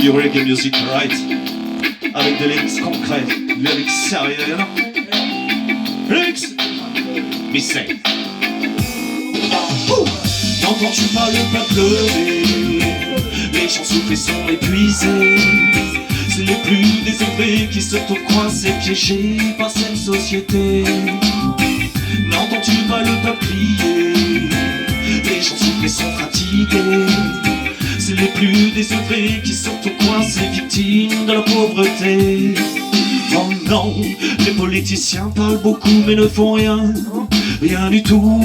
du reggae music, right? Avec des lyrics concrets, des lyrics sérieux, non? Lyrics! Mais c'est... N'entends-tu pas le peuple pleurer? Les gens souffrent et sont épuisés. C'est les plus désœuvrés qui se trouvent coincés, piégés par cette société. N'entends-tu pas le peuple crier? Les gens souffrent et sont fatigués. C'est les plus désœuvrés qui sont coincés, victimes de la pauvreté. Oh non, les politiciens parlent beaucoup mais ne font rien, rien du tout.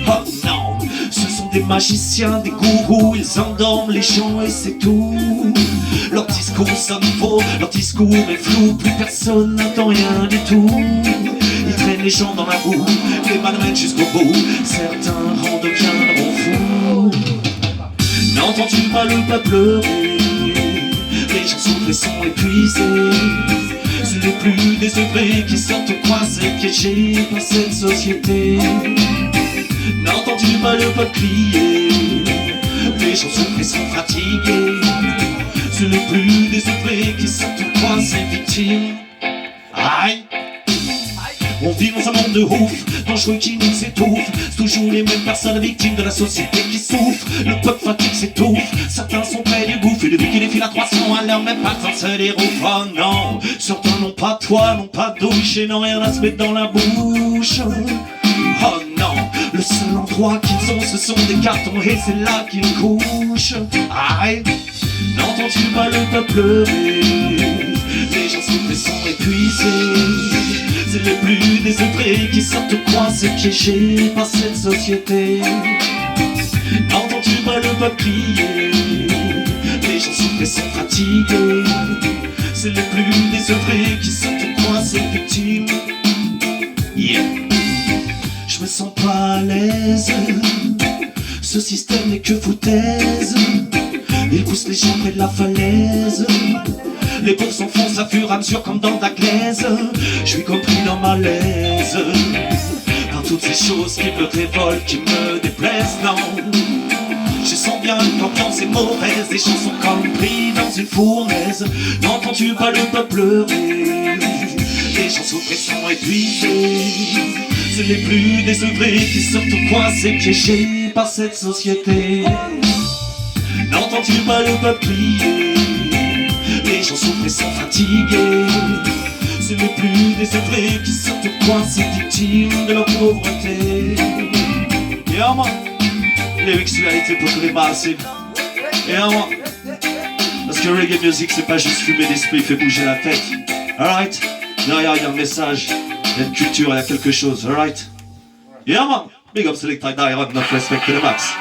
Oh non, ce sont des magiciens, des gourous, ils endorment les gens et c'est tout. Leur discours sonne faux, leur discours est flou, plus personne n'entend rien du tout. Ils traînent les gens dans la boue, les malmènent jusqu'au bout, certains en deviendront fous. N'entends-tu pas le peuple pleurer? Les gens souffrent et sont épuisés. C'est les plus désœuvrés qui sortent coincés, piégés par cette société. N'entends-tu pas le peuple crier? Les gens souffrent et sont fatigués. C'est les plus désœuvrés qui sortent coincés, victimes. Aïe! On vit dans un monde de ouf, dangereux qui nous étouffe. C'est toujours les mêmes personnes victimes de la société qui souffrent. Le peuple fatigue s'étouffe, certains sont près du gouffre. Et depuis qu'ils défilent à 300 à l'heure, même pas le temps se déroule. Oh non, certains n'ont pas de toit, n'ont pas de douche et n'ont rien à se mettre dans la bouche. Oh non, le seul endroit qu'ils ont ce sont des cartons et c'est là qu'ils couchent. Aïe, n'entends-tu pas le peuple pleurer? Les gens souffrent et sont épuisés. C'est les plus désœuvrés qui sortent coincés, piégés par cette société. N'entends-tu pas le peuple crier? Les gens souffrent et sont fatigués. C'est les plus désœuvrés qui sortent coincés, victimes. Yeah. Je me sens pas à l'aise. Ce système n'est que foutaise. Il pousse les gens près de la falaise. Les pauvres s'enfoncent à fur et à mesure comme dans de la glaise. Je suis compris dans ma malaise par toutes ces choses qui me révoltent, qui me déplaisent, non. Je sens bien que l'ambiance est mauvaise. Les gens sont comme pris dans une fournaise. N'entends-tu pas le peuple pleurer? Les gens souffrent et sont épuisés. C'est les plus désœuvrés qui sortent coincés, piégés par cette société. N'entends-tu pas le peuple crier? Les gens souffrent et sont fatigués. C'est les plus désœuvrés qui sortent coincés, victimes de leur pauvreté. Yeah man, l'exualité pour tous les massifs. Yeah man, parce que reggae music c'est pas juste fumer l'esprit, fait bouger la tête. Alright, derrière il y a un message, il y a une culture, il y a quelque chose. Alright, yeah man, big up Selecta Iron, notre respect to the max.